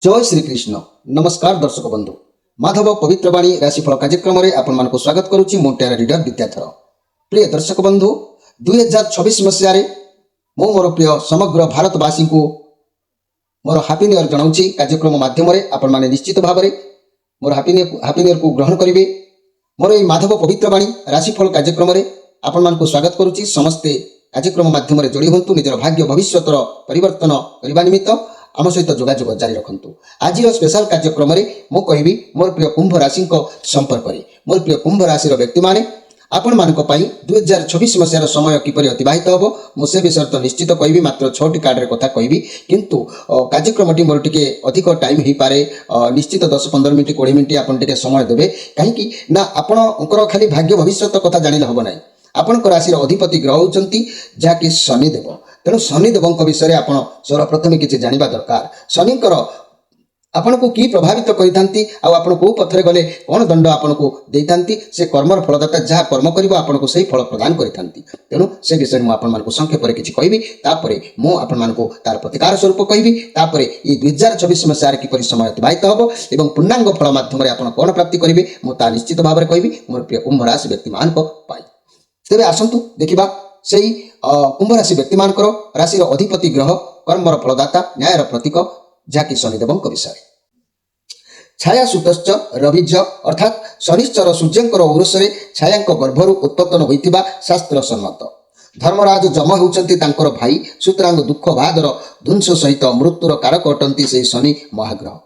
जय श्रीकृष्ण नमस्कार दर्शक बंधु माधव पवित्रवाणी राशिफल कार्यक्रम में आपण स्वागत करुच्ची मु टेरा रीडर विद्याधर। प्रिय दर्शक बंधु 2026 मसीह मु मोर प्रिय समग्र भारतवासी को मोर हापी न्यू ईयर जनाऊँगी। कार्यक्रम माध्यम आपण मैंने निश्चित भाव में मोर हापी न्यू ईयर को ग्रहण करेंगे। मोर ये माधव पवित्रवाणी राशिफल कार्यक्रम में आपण स्वागत करुच्ची। समस्ते कार्यक्रम माध्यम जोड़ी हूँ निजर भाग्य भविष्यतर परिवर्तन करने निमित्त आम सहित जोगाजोग जारी रखु। आज स्पेशल कार्यक्रम में मु कहि मोर प्रिय कुंभ राशि संपर्क में मोर प्रिय कुंभ राशि व्यक्ति मैंने आपण मान 2026 मसीहार समय किपरि अतिबाहित हम मुझे विषय तो निश्चित कहि मात्र 6टी कार्ड कथा कहि किंतु कार्यक्रम मोर टिके अधिक टाइम हो पारे निश्चित 10-15 मिनट 20 मिनट आपन टिके समय देबे कहीं ना आपणकर खाली भाग्य भविष्य कथा जानिले हम ना। आपण राशि अधिपति ग्रह होती जहाँकि शनिदेव। तेणु शनिदेव विषय आप सर्वप्रथम किसी जाना दरकार। शनिकर आपण को कि प्रभावित करते आपन को पथरे गले कौन दंड आपन को देती से कर्मर फलदाता जहाँ कर्म कर आपन को सही फल प्रदान करते। तेणु से विषय मुझे संक्षेप में किसी कहि मुझे तार प्रतिकार स्वरूप कहि ये 2026 मसीह किपरि समय अतिबाहित हम और पूर्णांग फल मध्यम आप कौन प्राप्ति करेंगे मुझे निश्चित भाव में कहि मोर प्रिय कुंभ राशि व्यक्ति मान तेरे आसतु देखा से कुंभ राशि व्यक्ति मान राशि अधिपति ग्रह कर्मर फलदाता न्यायर प्रतीक जहाँकि शनिदेव विषय। छाया सुतश्च रविज अर्थात शनिश्चर सूर्यंकर औरसरे छाया गर्भर उत्पन्न होता शास्त्र सम्मत। धर्मराज जम होती भाई सूत्रांग दुख बादर ध्वंस सहित मृत्युर कारक अटंती से शनि महाग्रह।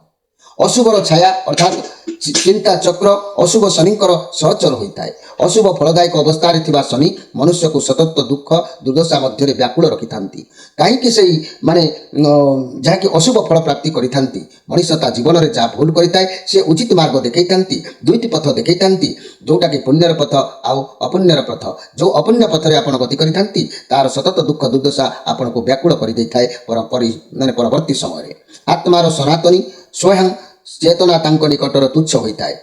अशुभर छाया अर्थात चिंता चक्र अशुभ शनिकर सहचर होता है। अशुभ फलदायक अवस्था शनि मनुष्य को सतत दुख दुर्दशा मध्य व्याकुल रखि था कहीं से माने जहाँकि अशुभ फल प्राप्ति करि मनीषता जीवन में जहाँ भूल करता से उचित मार्ग देखई दुईटी पथ देखई जोटा कि पुण्यर पथ आउ अपुण्यर पथ। जो अपुण्य पथरे आप गति करि तार सतत दुख दुर्दशा आपन को व्याकुल कर परवर्ती समय आत्मार सनातनी स्वयं चेतना तांको निकटर तुच्छ होता है।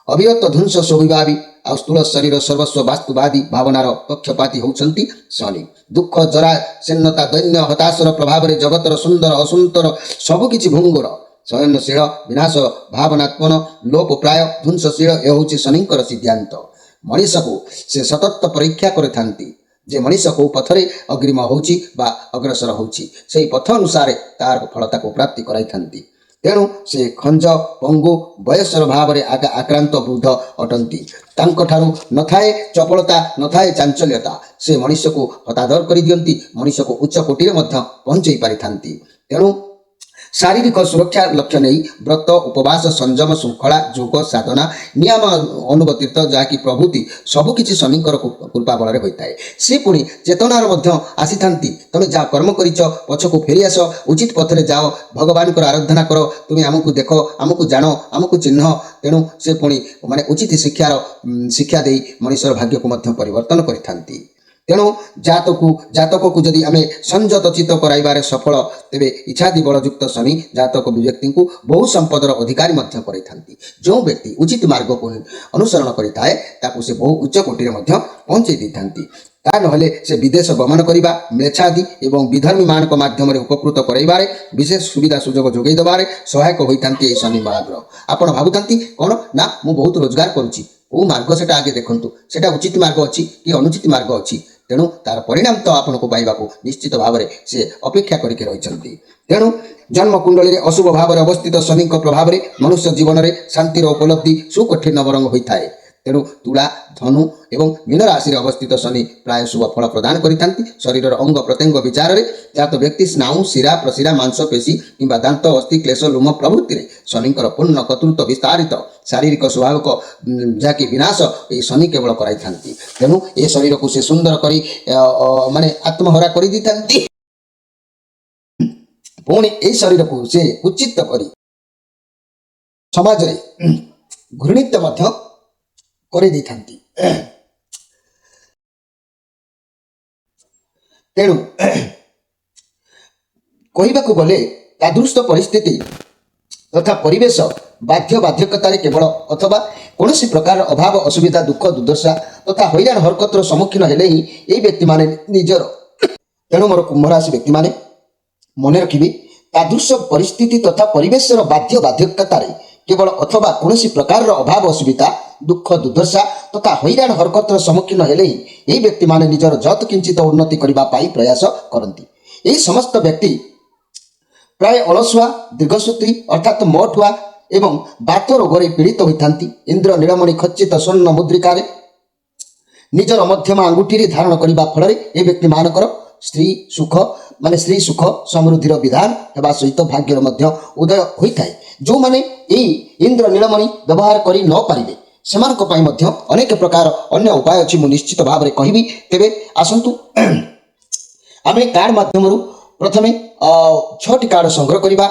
अविरत ध्वंस स्वभावी आ स्थूल शरीर सर्वस्व वास्तुवादी भावनार पक्षपाती होती शनि। दुख जरा शीर्णता दैन्य हताशर प्रभाव में जगतर सुंदर असुंदर सबकिछि भंगुर शयनशील विनाश भावनात्मन लोप प्राय ध्वंसशील यह हूँ शनिकर सिद्धांत। मनीष को से सतत परीक्षा करथांती जे मनीष को पथरे अग्रिम होची बा अग्रसर होची से पथ अनुसार तार फलता को प्राप्ति कराई। तेणु से खंज पंगु बयसर भाव में आक्रांत वृद्ध अटंती तांकठारु नथाए चपलता नथाए चांचल्यता से मनुष्य को हतादर कर दियंती मनुष्य को उच्च कोटि में पहुंचाई पारिथांती। तेणु शारीरिक सुरक्षा लक्ष्य नहीं व्रत उपवास संयम श्रृंखला योग साधना नियम अनुबतीर्थ जहाँकि प्रभृति सबकिछि शनिकर कृपा बल होता है। सी पुणी चेतनार आसी था तुम जहाँ कर्म कर पछक फेरी आस उचित पथरे जाओ भगवान को आराधना कर तुम्हें आमको देख आमको जान आमको चिन्ह। तेणु से पुणी माने उचित शिक्षा दे मनुष्यर भाग्य को परिवर्तन करि। तेणु जातक को जदि आम संयत चित्त कराइबारे सफल तेबे इच्छादि बलयुक्त शनि जातक व्यक्ति को बहु संपदर अधिकारी करते। जो व्यक्ति उचित मार्ग को अनुसरण करें ताकू से बहु उच्च कोटि में पहुंचे देती ता नहले से विदेश गमन करने म्लेच्छादि एवं विधर्मी मान माध्यम उपकृत कराइबारे विशेष सुविधा सुजोग जोगई देवारे सहायक होता शनि महाग्रह। आपड़ भावुं कौन ना मु बहुत रोजगार करुच्ची को मार्ग से आगे देखूँ से उचित मार्ग अच्छी कि अनुचित मार्ग अच्छी। तेणु तार परिणाम तो आपन को पाइबा निश्चित भाव में से अपेक्षा करके रही। तेणु जन्म कुंडली में अशुभ भाव में अवस्थित शनि प्रभाव में मनुष्य जीवन में शांतिर उपलब्धि सुकठिन बरंग होता है। तेणु तुला धनु एवं मीन राशि अवस्थित शनि प्राय शुभ फल प्रदान करते। शरीर अंग प्रत्यंग विचार में जात व्यक्ति स्नायु शिरा प्रशिरा मांसपेशी कि दांत अस्थि क्लेश लुम प्रभृति में शनिकर पूर्ण कर्तृत्व विस्तारित शारीरिक स्वभाव को जहाँकि विनाश ये शनि केवल कराई। तेणु ये शरीर को से सुंदर करी माने आत्महरा कर दी पुणी ये शरीर को से उचित करी समाज में घृणित कर। तेणु कहवाक गले तादृश परिस्थिति तथा परिवेश बाध्य बाध्यकतार केवल अथवा कौन प्रकार अभाव असुविधा दुख दुर्दशा तथा हैरान हरकतर सम्मुखीन हेले ही ये व्यक्ति माने निजर। तेणु मोर कुंभ राशि व्यक्ति माने मन रखिबे तादृश परिस्थिति तथा परिवेशर बाध्य बाध्यकतार केवल अथवा कौन प्रकार अभाव असुविधा दुख दुर्दशा तथा हैरान हरकतर सम्मुखीन हेले ही यही व्यक्ति माने निजर जत किंचित उन्नति करने प्रयास करती। यही समस्त व्यक्ति प्राय अलसुआ दीर्घसूत्री अर्थात मठुआ एवं बात रोग पीड़ित होती। इंद्र नीलमणि खचित स्वर्ण मुद्रिकार निजर मध्यम आंगुठी धारण करने फल ए व्यक्ति मानकर स्त्री सुख माने स्त्री सुख समृद्धि विधान हेबा सहित भाग्यर मध्य उदय होता है। जो माने इंद्र नीलमणि व्यवहार करि न पारिबे सेमानक पई मध्य अनेक प्रकार अन्य उपाय अछि। मु निश्चित भाव में कहबी। तेबे आसंतु आमे कार्ड माध्यम प्रथमे 6टी कार्ड संग्रह करिबा।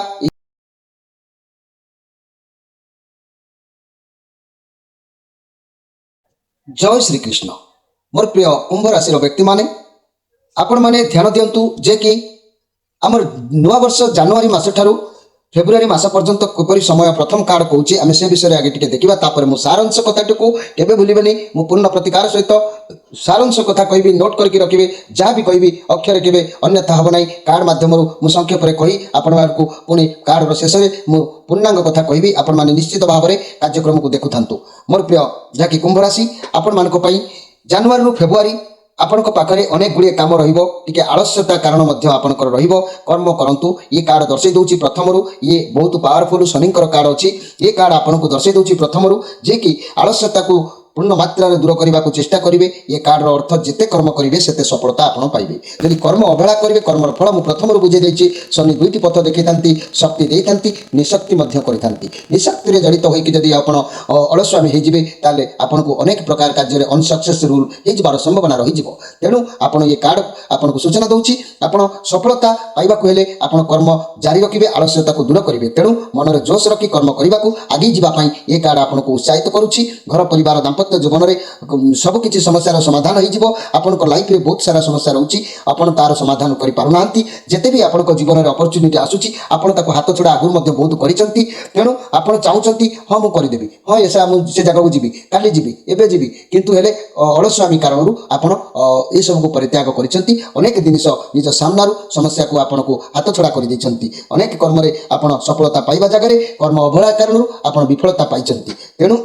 जय श्री कृष्ण। मोर प्रिय कुंभ राशि व्यक्ति माने आपण माने ध्यान दियंतु जे कि आमर नुआ वर्ष जनवरी मास ठारू फेब्रुआरी मास पर्यंत किपरि समय प्रथम कार्ड कहूँ आम से विषय आगे टिके देखा। तापर मु सारांश कथाटी को केबे भूलिबेनी। मु पूर्ण प्रतिकार सहित सारांश कथा कहबी नोट करके रखिबे। जहाँ भी कहबी अक्षर केबे अन्यथा हम ना। कार्ड माध्यम मु संक्षेप में कही आपण मानकु पुणी कार्ड शेष में मु पूर्णांग कथा कहबी। आपण माने निश्चित भाव में कार्यक्रम को देखुथांतु। मोर प्रिय जहाँकि कुंभ राशि आपण मानक पई जनवरी रु फेब्रुआरी आपनक पाखरे अनेक गुड़िए काम रहिबो। टिके आलस्यता कारण मध्य आपनकर रहिबो। कर्म करंतु। ये कार्ड दर्शै दउची प्रथमरु ये बहुत पावरफुल शनिकर कार्ड अछि। ये कार्ड आपनको दर्शै दउची प्रथमरु जे कि आलस्यता को पूर्ण मात्रा दूर करने को चेष्टा करेंगे। ये कार्ड अर्थ जिते कर्म करेंगे सेते सफलता आपन पाइबे। यदि कर्म अवहेला करेंगे कर्मर फल मु प्रथम बुझे देछि। शनि दुईटी पथ देखी शक्ति देती निशक्ति निशक्ति में जड़ित होकर जदि आप अलस्वामी होजिबे ताले आपन को अनेक प्रकार कार्य अनसक्सेसफुल होजिबार संभावना रही। तेणु आपन ये कार्ड आपन को सूचना दउछि। आपन सफलता पाइबा हेले आपन कर्म जारी रखिबे आलस्यता को दूर करेंगे। तेणु मन में जोश रखी कर्म करने को आगे जावाई ये कार्ड आपन को उत्साहित करुछि। घर परिवार दाम्पत्य जीवन में सबकि समस्यार समाधान हो लाइफ में बहुत सारा समस्या रोचे। आपड़ तार समाधान कर पारना जिते भी आप जीवन में अपरच्युनिटी आसूसी आपड़ हाथ छड़ा आगुरी बहुत करते। तेणु आप चाहते हाँ मुझे करदेवी हाँ ऐसा से जगह को जी काली जी एवं जी किंतु हेले अलस्वामी कारण आपड़ ये सब को परित्याग कर अनेक जिनिस निज सामना समस्या को आपन को हाथ छड़ा कर अनेक कर्म आप सफलता पाइबा जगह कर्म अवहेला कारण आप विफलता पाई। तेणु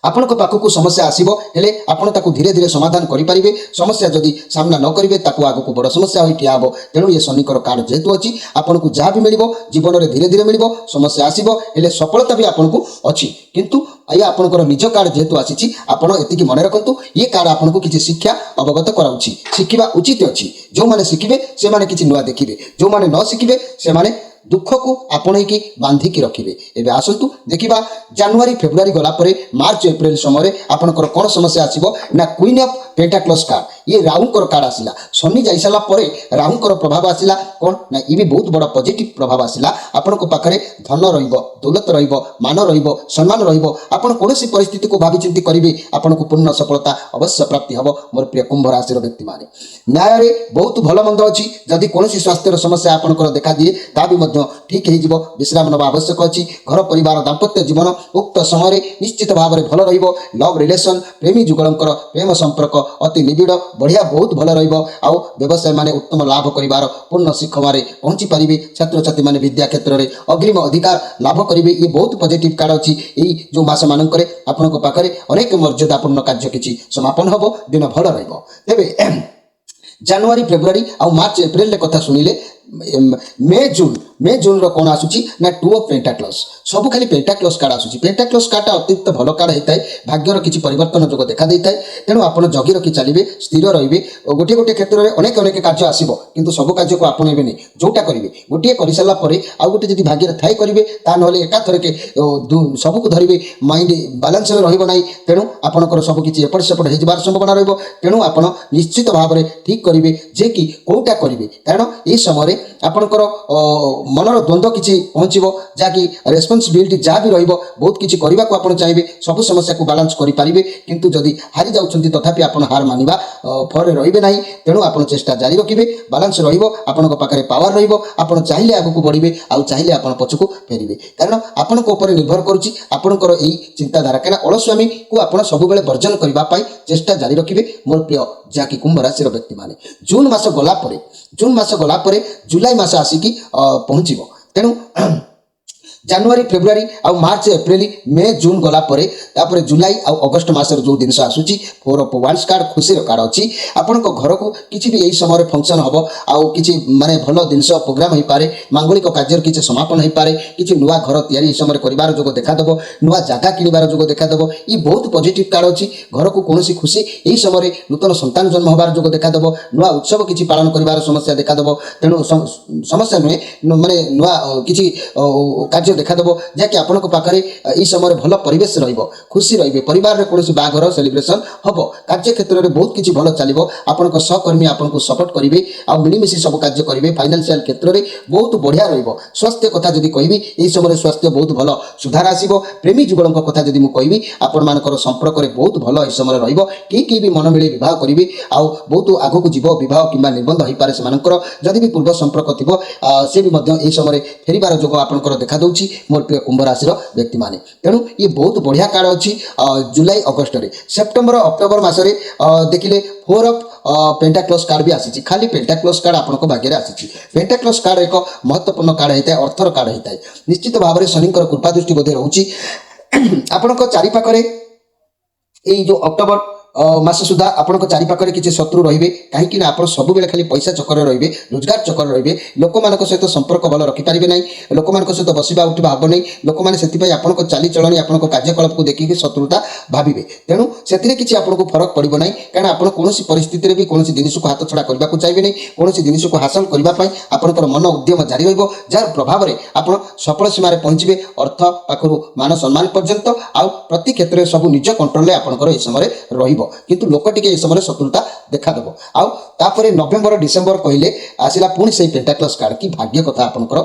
आपण पाखक समस्या आसो हेले आपण ताकू धीरे धीरे समाधान करेंगे। समस्या जदि सामना न करेंगे ताकू आगक बड़ समस्या हो ठिया हे। तेणु ये शनिकर कार्ड जेहेतु अच्छी आपन को जहाँ भी मिल जीवन में धीरे धीरे मिल समस्या आसो हेले सफलता भी आपन को अच्छी। किंतु ये आपंकर निज कार्ड जेहेतु आसी आपड़ एति मन रखु ये कार्ड आपन को किसी शिक्षा अवगत कराऊँगी। शिखा उचित अच्छी। जो मैंने शिखे से मैंने किसी नुआ देखिए जो मैंने न शिखे से मैंने दुख को आपण बांधिकी रखिए। एवं आसतु देखा जनवरी फेब्रुआरी गलापर मार्च एप्रिल समय आपंकर कौन समस्या आसो ना क्वीन ऑफ पेंटाक्लस कार्ड ये राहुंकर कार्ड आसला। शनि जाई सारा पर राहुंकर प्रभाव आसला कौन ना ये भी बहुत बड़ा पॉजिटिव प्रभाव आसला। आपण पाखे धन दौलत मान सम्मान आपण कौन परिस्थिति को भावी चिंती करेंगे आपण को पूर्ण सफलता अवश्य प्राप्ति हम। मोर प्रिय कुंभ राशि व्यक्ति माने न्याय में बहुत भल मंद अच्छी। जदि कौन स्वास्थ्य समस्या आपंकर देखा दिए ता भी ठीक हो विश्राम नवा आवश्यक अच्छी। घर परिवार दाम्पत्य जीवन उक्त समय निश्चित भाव में भल लव रिलेशन प्रेमी जुगलंकर प्रेम संपर्क अति निबिड़ बढ़िया बहुत भल आउ व्यवसाय माने उत्तम लाभ करिवार पूर्ण शिखर में पहुंची पारे। छात्र छात्री माने विद्या क्षेत्र में अग्रिम अधिकार लाभ करेंगे। ये बहुत पॉजिटिव कार्ड अच्छी। यही जो मास मानक आपन पाखे अनेक मर्यादापूर्ण कार्य किसी समापन हम दिन भल तेबे जनवरी फेब्रुआरी आ मार्च एप्रिल कथा शुणिले मे जून कौन आसूची ना 2 ऑफ पेंटाक्लस सब खाली पेंटाक्लस कार्ड आसूची। पेंटाक्लस कार्ड अत्यंत भल कार्ड होता है। भाग्यर किसी परिवर्तन जो देखा देता है। तेणु आपड़ जगी रखी चलिए स्थिर रे गोटे गोटे क्षेत्र में अनेक अनेक कार्य आसो किंतु सब कार्य को आपणे नहीं जोटा करेंगे गोटे कर सारापर आउ गोटे जब भाग्य थाई करेंगे ता ना एकाथर के सबको धरवे माइंड बालांस में रही। तेणु आपंकर सबकि एपट सेपट हो संभावना तेणु आप निश्चित भाव में ठीक करेंगे जे कि कौटा करेंगे कारण ये समय आपंकर मनर द्वंद्व किसी पहुँचो जहाँकि रेस्पॉन्सिबिलिटी जहाँ भी रही बहुत किसी करने को आप चाहिए सब समस्या को बालांस करेंगे। किंतु जदि हारी जाऊँच तथापि आप हार मानिबा फल रे ना। तेणु आप चेष्टा जारी रखिए बालांस पाखे पावर रहा चाहिए आगू बढ़े आउ चाहिए आप पछक फेरवे कारण आपण निर्भर करुच्ची आपंकर यही चिंताधारा कहीं अलस्वामी को आप सब वर्जन करने चेष्टा जारी रखिए। मोर प्रिय जहाँकि कुंभ राशि व्यक्ति माने जून मास गलापर जुलाई मास आसिकी ପହଞ୍ଚିବ। ତେଣୁ ଜାନୁଆରୀ ଫେବୃଆରୀ ଆଉ ମାର୍ଚ୍ଚ ଏପ୍ରିଲ ମେ ଜୁନ୍ ଗଲା ପରେ ତାପରେ ଜୁଲାଇ ଆଉ ଅଗଷ୍ଟ ମାସରେ ଯେଉଁ ଜିନିଷ ଆସୁଛି 4 of Wands କାର୍ଡ଼ ଖୁସିର କାର୍ଡ଼ ଅଛି। ଆପଣଙ୍କ ଘରକୁ କିଛି ବି ଏହି ସମୟରେ ଫଙ୍କସନ୍ ହେବ ଆଉ କିଛି ମାନେ ଭଲ ଜିନିଷ ପ୍ରୋଗ୍ରାମ ହୋଇପାରେ, ମାଙ୍ଗଳିକ କାର୍ଯ୍ୟର କିଛି ସମାପନ ହୋଇପାରେ, କିଛି ନୂଆ ଘର ତିଆରି ଏହି ସମୟରେ କରିବାର ଯୋଗ ଦେଖାଦେବ, ନୂଆ ଜାଗା କିଣିବାର ଯୋଗ ଦେଖାଦେବ। ଇଏ ବହୁତ ପଜିଟିଭ କାର୍ଡ଼ ଅଛି। ଘରକୁ କୌଣସି ଖୁସି ଏହି ସମୟରେ ନୂତନ ସନ୍ତାନ ଜନ୍ମ ହେବାର ଯୋଗ ଦେଖାଦେବ, ନୂଆ ଉତ୍ସବ କିଛି ପାଳନ କରିବାର ସମସ୍ୟା ଦେଖାଦେବ। ତେଣୁ ସମସ୍ୟା ନୁହେଁ ମାନେ ନୂଆ କିଛି କାର୍ଯ୍ୟ ଦେଖାଦେବ ଯାହାକି ଆପଣଙ୍କ ପାଖରେ ଏହି ସମୟରେ ଭଲ ପରିବେଶ ରହିବ, ଖୁସି ରହିବେ, ପରିବାରରେ କୌଣସି ବାହାଘର ସେଲିବ୍ରେସନ୍ ହେବ, କାର୍ଯ୍ୟକ୍ଷେତ୍ରରେ ବହୁତ କିଛି ଭଲ ଚାଲିବ, ଆପଣଙ୍କ ସହକର୍ମୀ ଆପଣଙ୍କୁ ସପୋର୍ଟ କରିବେ ଆଉ ମିଳିମିଶି ସବୁ କାର୍ଯ୍ୟ କରିବେ। ଫାଇନାନ୍ସିଆଲ କ୍ଷେତ୍ରରେ ବହୁତ ବଢ଼ିଆ ରହିବ। ସ୍ୱାସ୍ଥ୍ୟ କଥା ଯଦି କହିବି ଏହି ସମୟରେ ସ୍ୱାସ୍ଥ୍ୟ ବହୁତ ଭଲ ସୁଧାର ଆସିବ। ପ୍ରେମୀ ଯୁଗଳଙ୍କ କଥା ଯଦି ମୁଁ କହିବି ଆପଣମାନଙ୍କର ସମ୍ପର୍କରେ ବହୁତ ଭଲ ଏହି ସମୟରେ ରହିବ। କିଏ ବି ମନ ମିଳି ବିବାହ କରିବେ ଆଉ ବହୁତ ଆଗକୁ ଯିବ, ବିବାହ କିମ୍ବା ନିର୍ବନ୍ଧ ହୋଇପାରେ ସେମାନଙ୍କର। ଯଦି ବି ପୂର୍ବ ସମ୍ପର୍କ ଥିବ ସେ ବି ମଧ୍ୟ ଏହି ସମୟରେ ଫେରିବାର ଯୋଗ ଆପଣଙ୍କର ଦେଖାଦେଉଛି ମୋର ପ୍ରିୟ କୁମ୍ଭ ରାଶିର ବ୍ୟକ୍ତିମାନେ। ତେଣୁ ଇଏ ବହୁତ ବଢ଼ିଆ କାର୍ଡ଼ ଅଛି ଜୁଲାଇ ଅଗଷ୍ଟରେ। ସେପ୍ଟେମ୍ବର ଅକ୍ଟୋବର ମାସରେ ଦେଖିଲେ 4 of Pentacles କାର୍ଡ଼ ବି ଆସିଛି। ଖାଲି Pentacles କାର୍ଡ଼ ଆପଣଙ୍କ ଭାଗ୍ୟରେ ଆସିଛି। Pentacles କାର୍ଡ଼ ଏକ ମହତ୍ତ୍ୱପୂର୍ଣ୍ଣ କାର୍ଡ଼ ହୋଇଥାଏ, ଅର୍ଥର କାର୍ଡ଼ ହୋଇଥାଏ। ନିଶ୍ଚିତ ଭାବରେ ଶନିଙ୍କର କୃପା ଦୃଷ୍ଟି ବୋଧେ ରହୁଛି ଆପଣଙ୍କ ଚାରିପାଖରେ। ଏଇ ଯେଉଁ ଅକ୍ଟୋବର ମାସ ସୁଦ୍ଧା ଆପଣଙ୍କ ଚାରିପାଖରେ କିଛି ଶତ୍ରୁ ରହିବେ, କାହିଁକି ନା ଆପଣ ସବୁବେଳେ ଖାଲି ପଇସା ଚକ୍କରରେ ରହିବେ, ରୋଜଗାର ଚକ୍କରରେ ରହିବେ। ଲୋକମାନଙ୍କ ସହିତ ସମ୍ପର୍କ ଭଲ ରଖିପାରିବେ ନାହିଁ, ଲୋକମାନଙ୍କ ସହିତ ବସିବା ଉଠିବା ହେବ ନାହିଁ। ଲୋକମାନେ ସେଥିପାଇଁ ଆପଣଙ୍କ ଚାଲିଚଳଣି ଆପଣଙ୍କ କାର୍ଯ୍ୟକଳାପକୁ ଦେଖିକି ଶତ୍ରୁତା ଭାବିବେ। ତେଣୁ ସେଥିରେ କିଛି ଆପଣଙ୍କୁ ଫରକ ପଡ଼ିବ ନାହିଁ, କାରଣ ଆପଣ କୌଣସି ପରିସ୍ଥିତିରେ ବି କୌଣସି ଜିନିଷକୁ ହାତଛଡ଼ା କରିବାକୁ ଚାହିଁବେ ନାହିଁ। କୌଣସି ଜିନିଷକୁ ହାସଲ କରିବା ପାଇଁ ଆପଣଙ୍କର ମନ ଉଦ୍ୟମ ଜାରି ରହିବ, ଯାହାର ପ୍ରଭାବରେ ଆପଣ ସଫଳ ସୀମାରେ ପହଞ୍ଚିବେ, ଅର୍ଥ ପାଖରୁ ମାନ ସମ୍ମାନ ପର୍ଯ୍ୟନ୍ତ। ଆଉ ପ୍ରତି କ୍ଷେତ୍ରରେ ସବୁ ନିଜ କଣ୍ଟ୍ରୋଲରେ ଆପଣଙ୍କର ଏହି ସମୟରେ ରହିବ, କିନ୍ତୁ ଲୋକ ଟିକେ ଏହି ସମୟରେ ଶତ୍ରୁତା ଦେଖାଦେବ। ଆଉ ତାପରେ ନଭେମ୍ବର ଡିସେମ୍ବର କହିଲେ ଆସିଲା ପୁଣି ସେଇ Pentacles କାର୍ଡ଼। କି ଭାଗ୍ୟ କଥା ଆପଣଙ୍କର,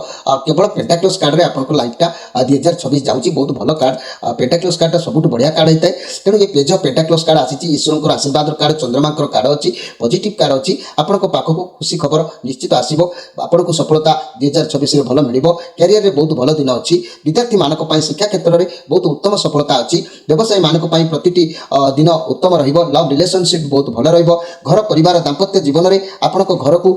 କେବଳ Pentacles କାର୍ଡ଼ରେ ଆପଣଙ୍କ ଲାଇଫଟା 2026 ଯାଉଛି। ବହୁତ ଭଲ କାର୍ଡ଼। Pentacles କାର୍ଡ଼ଟା ସବୁଠୁ ବଢ଼ିଆ କାର୍ଡ଼ ହୋଇଥାଏ। ତେଣୁ ଏ ପେଜ୍ ଅଫ୍ Pentacles କାର୍ଡ଼ ଆସିଛି। ଈଶ୍ୱରଙ୍କର ଆଶୀର୍ବାଦର କାର୍ଡ଼, ଚନ୍ଦ୍ରମାଙ୍କର କାର୍ଡ଼ ଅଛି, ପଜିଟିଭ କାର୍ଡ଼ ଅଛି। ଆପଣଙ୍କ ପାଖକୁ ଖୁସି ଖବର ନିଶ୍ଚିତ ଆସିବ। ଆପଣଙ୍କୁ ସଫଳତା 2026ରେ ଭଲ ମିଳିବ। କ୍ୟାରିୟରରେ ବହୁତ ଭଲ ଦିନ ଅଛି। ବିଦ୍ୟାର୍ଥୀମାନଙ୍କ ପାଇଁ ଶିକ୍ଷା କ୍ଷେତ୍ରରେ ବହୁତ ଉତ୍ତମ ସଫଳତା ଅଛି। ବ୍ୟବସାୟୀମାନଙ୍କ ପାଇଁ ପ୍ରତିଟି ଦିନ ଉତ୍ତମ ରହିବ। ଲଭ୍ ରିଲେସନସିପ୍ ବହୁତ ଭଲ ରହିବ। ଘର ପରିବାର ଦାମ୍ପତ୍ୟ ଜୀବନରେ ଆପଣଙ୍କ ଘରକୁ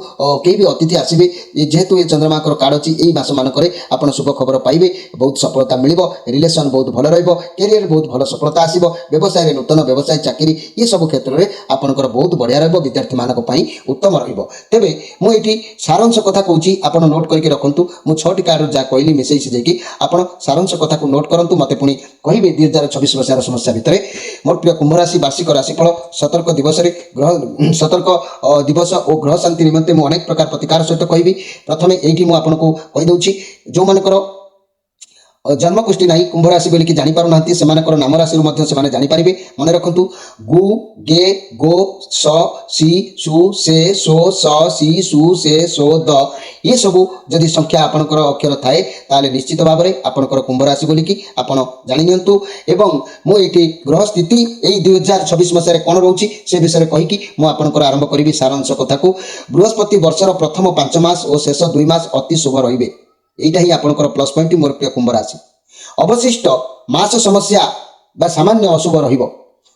କେହି ବି ଅତିଥି ଆସିବେ, ଯେହେତୁ ଏ ଚନ୍ଦ୍ରମାଙ୍କର କାର୍ଡ଼ ଅଛି। ଏହି ମାସମାନଙ୍କରେ ଆପଣ ଶୁଭ ଖବର ପାଇବେ, ବହୁତ ସଫଳତା ମିଳିବ। ରିଲେସନ୍ ବହୁତ ଭଲ ରହିବ। କ୍ୟାରିୟରରେ ବହୁତ ଭଲ ସଫଳତା ଆସିବ। ବ୍ୟବସାୟରେ ନୂତନ ବ୍ୟବସାୟ ଚାକିରି ଏସବୁ କ୍ଷେତ୍ରରେ ଆପଣଙ୍କର ବହୁତ ବଢ଼ିଆ ରହିବ। ବିଦ୍ୟାର୍ଥୀମାନଙ୍କ ପାଇଁ ଉତ୍ତମ ରହିବ। ତେବେ ମୁଁ ଏଠି ସାରାଂଶ କଥା କହୁଛି, ଆପଣ ନୋଟ୍ କରିକି ରଖନ୍ତୁ। ମୁଁ 6ଟି କାର୍ଡ଼ରୁ ଯାହା କହିଲି ମିଶେଇ ସିଝେଇକି ଆପଣ ସାରାଂଶ କଥାକୁ ନୋଟ୍ କରନ୍ତୁ। ମୋତେ ପୁଣି କହିବେ 2026 ମସିହାର ସମସ୍ୟା ଭିତରେ। ମୋର ପ୍ରିୟ କୁମ୍ଭ ରାଶି ବାର୍ଷିକ ରାଶିଫଳ ସତର୍କ ଦିବସରେ ସତର୍କ ଦିବସ ଓ ଗ୍ରହ ଶାନ୍ତି ନିମନ୍ତେ ମୁଁ ଅନେକ ପ୍ରକାର ପ୍ରତିକାର ସହିତ କହିବି। ପ୍ରଥମେ ଏଇଠି ମୁଁ ଆପଣଙ୍କୁ କହିଦେଉଛି, ଯେଉଁମାନଙ୍କର ଜନ୍ମକୁଷ୍ଠି ନାହିଁ, କୁମ୍ଭ ରାଶି ବୋଲିକି ଜାଣିପାରୁନାହାନ୍ତି, ସେମାନଙ୍କର ନାମ ରାଶିରୁ ମଧ୍ୟ ସେମାନେ ଜାଣିପାରିବେ। ମନେ ରଖନ୍ତୁ, ଗୁ ଗେ ଗୋ ସ ସି ସୁ ସେ ସୋ ସ ସି ସୁ ସେ ସୋ ଦ ଏସବୁ ଯଦି ସଂଖ୍ୟା ଆପଣଙ୍କର ଅକ୍ଷର ଥାଏ ତାହେଲେ ନିଶ୍ଚିତ ଭାବରେ ଆପଣଙ୍କର କୁମ୍ଭ ରାଶି ବୋଲିକି ଆପଣ ଜାଣିନିଅନ୍ତୁ। ଏବଂ ମୁଁ ଏଇଠି ଗ୍ରହ ସ୍ଥିତି ଏଇ 2026 ମସିହାରେ କ'ଣ ରହୁଛି ସେ ବିଷୟରେ କହିକି ମୁଁ ଆପଣଙ୍କର ଆରମ୍ଭ କରିବି ସାରାଂଶ କଥାକୁ। ବୃହସ୍ପତି ବର୍ଷର ପ୍ରଥମ 5 ମାସ ଓ ଶେଷ 2 ମାସ ଅତି ଶୁଭ ରହିବେ। এইটা ହିଁ ଆପଣଙ୍କର ପ୍ଲସ୍ ପଏଣ୍ଟ ମୋର ପ୍ରିୟ କୁମ୍ଭ ରାଶି। ଅବଶିଷ୍ଟ ମାସ ସମସ୍ୟା ବା ସାମାନ୍ୟ ଅଶୁଭ ରହିବ।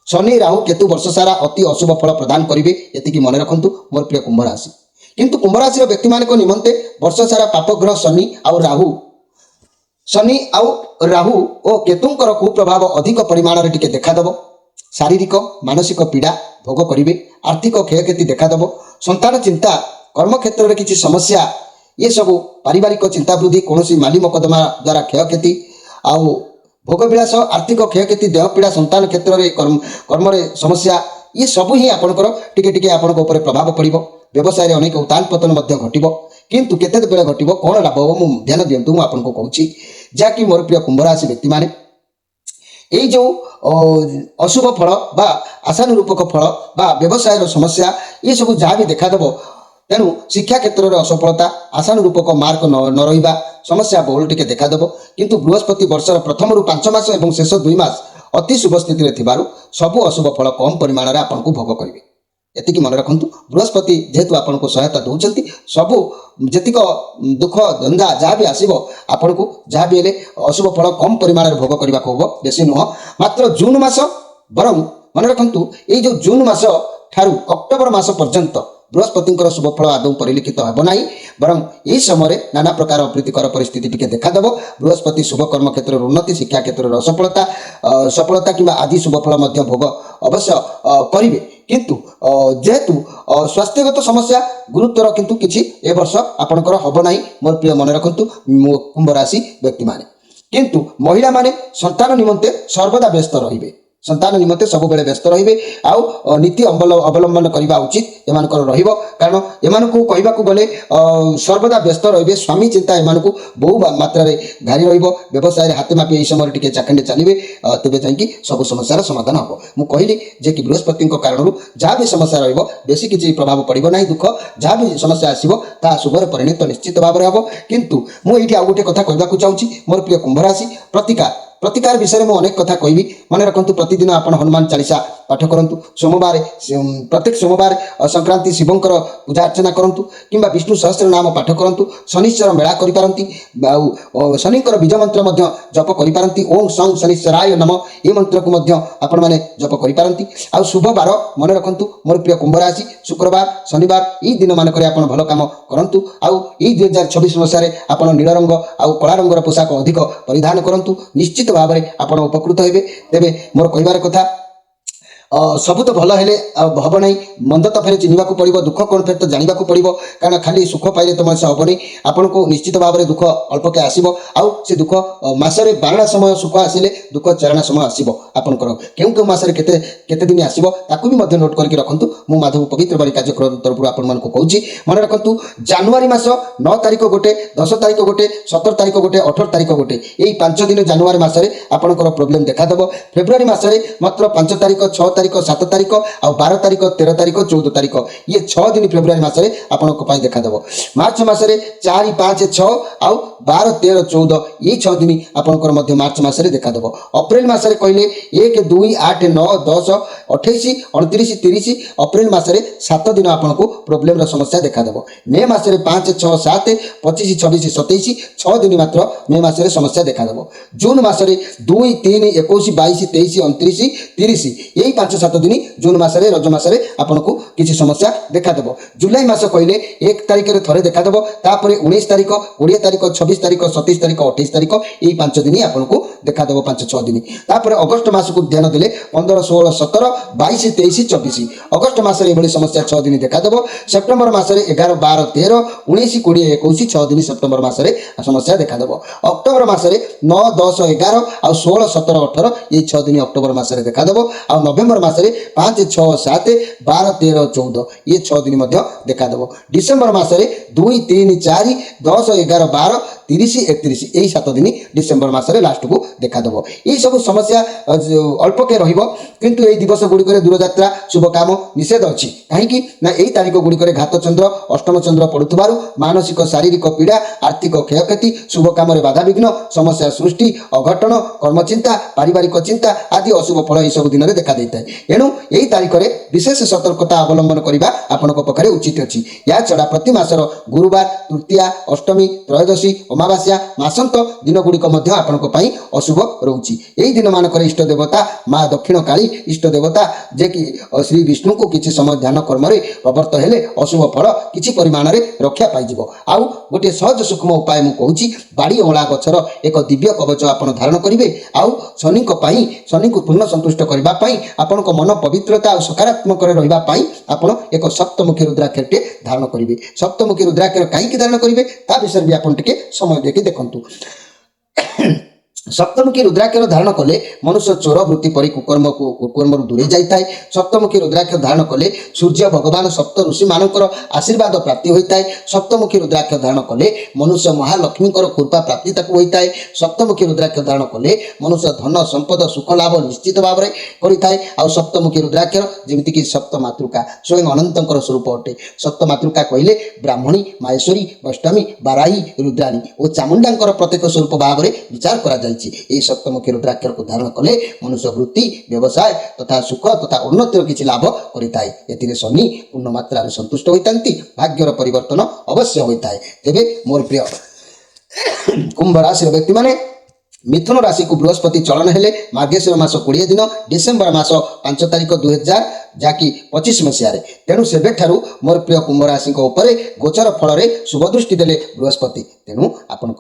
ଶନି ରାହୁ କେତୁ ବର୍ଷ ସାରା ଅତି ଅଶୁଭ ଫଳ ପ୍ରଦାନ କରିବେ, ଏତିକି ମନେ ରଖନ୍ତୁ ମୋର ପ୍ରିୟ କୁମ୍ଭ ରାଶି। କିନ୍ତୁ କୁମ୍ଭ ରାଶିର ବ୍ୟକ୍ତିମାନଙ୍କ ନିମନ୍ତେ ବର୍ଷ ସାରା ପାପଗ୍ରହ ଶନି ଆଉ ରାହୁ ଓ କେତୁଙ୍କର କୁପ୍ରଭାବ ଅଧିକ ପରିମାଣରେ ଟିକେ ଦେଖାଦେବ। ଶାରୀରିକ ମାନସିକ ପୀଡ଼ା ଭୋଗ କରିବେ। ଆର୍ଥିକ କ୍ଷୟକ୍ଷତି ଦେଖାଦେବ। ସନ୍ତାନ ଚିନ୍ତା, କର୍ମକ୍ଷେତ୍ରରେ କିଛି ସମସ୍ୟା, ଏସବୁ ପାରିବାରିକ ଚିନ୍ତା ବୃଦ୍ଧି, କୌଣସି ମାଲି ମକଦ୍ଦମା ଦ୍ୱାରା କ୍ଷୟକ୍ଷତି, ଆଉ ଭୋଗବିଳାସ, ଆର୍ଥିକ କ୍ଷୟକ୍ଷତି, ଦେହ ପୀଡ଼ା, ସନ୍ତାନ କ୍ଷେତ୍ରରେ କର୍ମରେ ସମସ୍ୟା, ଏସବୁ ହିଁ ଆପଣଙ୍କର ଟିକେ ଟିକେ ଆପଣଙ୍କ ଉପରେ ପ୍ରଭାବ ପଡ଼ିବ। ବ୍ୟବସାୟରେ ଅନେକ ଉତ୍ଥାନ ପତନ ମଧ୍ୟ ଘଟିବ, କିନ୍ତୁ କେତେବେଳେ ଘଟିବ, କ'ଣ ଲାଭ ହେବ ମୁଁ ଧ୍ୟାନ ଦିଅନ୍ତୁ, ମୁଁ ଆପଣଙ୍କୁ କହୁଛି। ଯାହାକି ମୋର ପ୍ରିୟ କୁମ୍ଭ ରାଶି ବ୍ୟକ୍ତିମାନେ এই যে অশুভ ফল বা আশানুরূপক ফল বা ব্যবসায়ের সমস্যা এসব যা বি দেখাদেব, তেণু শিক্ষা ক্ষেত্রে অসফলতা, আশানুরূপক মার্ক ন রহবা সমস্যা বহুল টিকে দেখাদেব। কিন্তু বৃহস্পতি বর্ষর প্রথমরু 5 মাস এবং শেষ 2 মাস অতি শুভ স্থিতিরে থিবারু সবু অশুভ ফল কম পরিমাণরে আপনার ভোগ করবে। এতিকি মনে রাখন্তু, বৃহস্পতি যেহেতু আপনার সহায়তা দৌঁচ, সবু যেতিক দুঃখ ধন্দা যা বি আসব আপনার যা বি হলে অশুভ ফল কম পরিমাণের ভোগ করা হব, বেশি নুহ। মাত্র জুন মাস বরং মনে রাখন্তু, এই যে জুন মাস ঠারু অক্টোবর মাস পর্যন্ত बृहस्पति शुभफल आदौ परिलक्षित हेब ना बरं यही समय नाना प्रकार अप्रीतिकर परिस्थिति टिके देखादेव। बृहस्पति शुभ कर्म क्षेत्र में उन्नति, शिक्षा क्षेत्र में सफलता सफलता कि आदि शुभफल भोग अवश्य करेंगे। किंतु जेहेतु स्वास्थ्यगत समस्या गुरुतर किंतु किछि ए वर्ष आपनकर हब नाही। मोर प्रिय मन रखंतु कुंभ राशि व्यक्ति माने किंतु महिला माने संतान निमंते सर्वदा व्यस्त रहिबे, संतान निमंते सब बेले व्यस्त रहिबे। आउ नीति अवलंबन करबा उचित एमानकर रहिबो, कारण एमानकु कहबाकू गले सर्वदा व्यस्त रहिबे। स्वामी चिंता एमानकु बहु मात्रा रे भारी रहिबो। व्यवसाय रे हाथ मापी एई समय टिके चाखंडे चलिबे, तेबे जाईकी सब समस्यार समाधान हबो। मु कहिली जे कि बृहस्पति कारणरू जहाँ भी समस्या रहिबो बेसी किछि प्रभाव पड़िबो नाही। दुख जहाँ भी समस्या आसीबो ता शुभर परिणत निश्चित भाव हबो। किंतु मु एठी आ गोटे कथा कहबाकू चाहूची मोर प्रिय कुंभ राशि प्रतिकार विषय में अनेक कथा कहबी। मन रखु प्रतिदिन आप हनुमान चालीसा पाठ करूँ। सोमवार प्रत्येक सोमवार संक्रांति शिवंकर पूजा अर्चना करूँ किंबा विष्णु सहस्र नाम पाठ करूँ। शनिश्चर मेला करिपारंती, शनिकर बीज मंत्र जप करिपारंती। ओम सं शनिश्चराय नम ये मंत्र को आपण मैंने जप करिपारंती। आ शुभ बार मन रखु मोर प्रिय कुंभ राशि शुक्रवार शनिवार यही दिन मानक आप भल काम करूँ। आउ 2026 मसीह आप नील रंग आउ कला रंगर पोशाक अधिक परिधान करूँ। निश्चित भाव में आप उपकृत हेबे। तेबे मोर कहबार कथा सब तो भल हेले हब ना, मंद तो फेर चिन्हवा पड़ो, दुख कौन फेर तो जानवा पड़ो। कारण खाली सुख पाइले तो मनुष्य हम नहीं, आपन को निश्चित भाव में दुख अल्पके आसो। आउ से दुख मसरे 12 समय सुख आसिले दुख 4 समय आसो। आपंकर क्यों क्यों मसरे केते दिन आसो ताकू भी नोट करके रखु। मु माधव पवित्र बाणी कार्यक्रम तरफ आपन को कहूँ मन रखु। जनवरी मास 9 तारिख गोटे, 10 तारिख गोटे, 17 तारिख गोटे, 18 तारिख गोटे, यही 5 दिन जनवरी मसरे आपंकर प्रोब्लेम देखादेव। फेब्रुआरी मसरे मात्र 5 तारिख, 6 तारिख, 7 तारिख आ 12 तारिख, 13 तारिख, 14 तारिख, ये 6 दिन फेब्रुआरी मसरे आपनको पाई देखादेव। मार्च मसरे 4, 5, 6 आ 12, 13, 14 ये 6 दिन आपनकर मध्य मार्च मसरे देखादेव। अप्रैल मसरे कहले 1, 2, 8, 9, 10, 28, 29, 30 अप्रैल मसरे 7 दिन आपनको प्रोब्लेम समस्या देखादेव। मे मसरे 5, 6, 7, 25, 26, 27 6 दिन मात्र मे मसरे समस्या देखादेव। जून मसरे 2, 3, 21, 22, 23, 29, 30 यही 5-7 दिन जून मसरे रज मसरे आपको किसी समस्या देखादेव। जुलाई मास कहले 1 तारिख रे थरे देखादेव, तापर 19 तारिख, 20 तारिख, 26 तारिख, 27 तारिख, 28 तारिख यही 5 दिन आपको देखादेव। 5-6 दिन तापर अगस्त मास को ध्यान देले 15, 16, 17, 22, 23, 24 अगस्त मासरे एभली समस्या 6 दिन देखादेव। सेप्टेम्बर मासरे 11, 12, 13, 19, 20, 21 6 दिन सेप्टेम्बर मासरे समस्या देखादेव। अक्टोबर मासरे 9, 10, 11 आ 16, 17, 18 ये 6 दिन अक्टोबर मासरे देखादेव। आ नवेम्बर मासरे 5, 6, 7, 12, 13, 14 ये 6 दिन देखादेव। डिसेम्बर मासरे 2, 3, 4, 10, 11, 12, 30, 31 यही 7 दिन डिसेम्बर मासरे लास्ट को देखादेव। ये सब समस्या अल्पके रहिबो, किंतु यही दिवस गुड़िक दूरयात्रा शुभ काम निषेध अच्छी। कहीं ना यही तारीख गुड़िक घात चंद्र, अष्टम चंद्र पड़ुवर मानसिक शारीरिक पीड़ा, आर्थिक क्षयक्षति, शुभ काम बाधा विघ्न, समस्या सृष्टि, अघटन, कर्मचिंता, पारिवारिक चिंता आदि अशुभ फल यह सब दिन में देखा देता है। एणु यही तारीख में विशेष सतर्कता अवलंबन करने आपंक पाखे उचित अच्छी। या छड़ा प्रति मासर गुरुवार, तृतीया, अष्टमी, त्रयोदशी, अमावास्या, मासंत दिन गुड़िक आपंपाई अशुभ रोचे। यही दिन मानक इष्ट देवता माँ दक्षिण काली इष्ट देवता जे कि श्री विष्णु को किसी समय ध्यान कर्म प्रवर्त हेले अशुभ फल किसी परिमाण में रक्षा पाई। आउ गोटे सहज सूक्ष्म उपाय मुझे कहूँ, बाड़ी अँला गचर एक दिव्य कवच आप धारण करेंगे। आउ शनि को पूर्ण संतुष्ट करने आपण मन पवित्रता और सकारात्मक रही आपण एक सप्तमुखी रुद्राक्ष धारण करेंगे। सप्तमुखी रुद्राक्ष कहीं धारण करेंगे ता विषय भी आप समय देखिए देखु। सप्तमुखी रुद्राक्ष धारण कले मनुष्य चोर वृत्ति परि कुकर्म दूरे जाए। सप्तमुखी रुद्राक्ष धारण कले सूर्य भगवान सप्त ऋषि मानकर आशीर्वाद प्राप्ति होता है। सप्तमुखी रुद्राक्ष धारण कले मनुष्य महालक्ष्मी कृपा प्राप्ति होता है। सप्तमुखी रुद्राक्ष धारण कले मनुष्य धन संपद सुख लाभ निश्चित भाव में करता है। आ सप्तमुखी रुद्राक्ष जमीक सप्त मातृका स्वयं अनंतर स्वरूप अटे। सप्त मातृका कहले ब्राह्मणी, माहेश्वरी, अष्टमी, बाराही, रुद्राणी और चामुंडांकर प्रत्येक स्वरूप भाव में विचार करा। सप्तमुखी रुद्राक्ष को धारण कले मनुष्य वृत्ति, व्यवसाय तथा सुख तथा उन्नतिर किसी लाभ करता है। एथिरे शनि पूर्ण मात्रा संतुष्ट होता, भाग्यर परिवर्तन अवश्य होता है। तेबे मोर प्रिय कुंभ राशि व्यक्ति माने मिथुन राशि को बृहस्पति चलन हेले मार्गशीर मास 20 दिन डिसेम्बर मास 5 तारिख 2000 जाकि 25 मसीह तेणु सेबे ठारू मोर प्रिय कुंभ राशि उपरे गोचर फल शुभ दृष्टि देले बृहस्पति तेणु आपण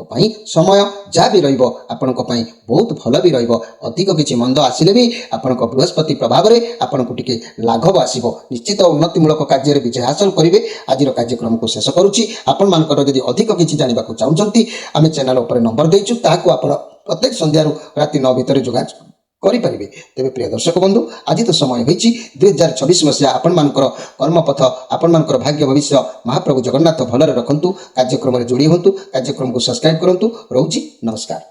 समय जहाँ भी आपण बहुत भल भी अधिक किसी मंद आसिले भी आपण बृहस्पति प्रभाव में आपन को टिके लाघव आसो निश्चित उन्नतिमूलक कार्य विजय हासिल करेंगे। आज कार्यक्रम को शेष करुच्ची आपण मानकर जदि अधिक किसी जानवा चाहते आम चैनल उपर नंबर देचु ताकू आप प्रत्येक संध्यार राति 9 भितर जोगाযোগ करेंगे। तेरे प्रिय दर्शक बंधु आज तो समय होती 2026 मसीहा आपण मानकर कर्मपथ आपण मानकर भाग्य भविष्य महाप्रभु जगन्नाथ भलरे रखंतु। कार्यक्रम जोड़ी हूँ कार्यक्रम को सब्सक्राइब करूँ। रोची नमस्कार।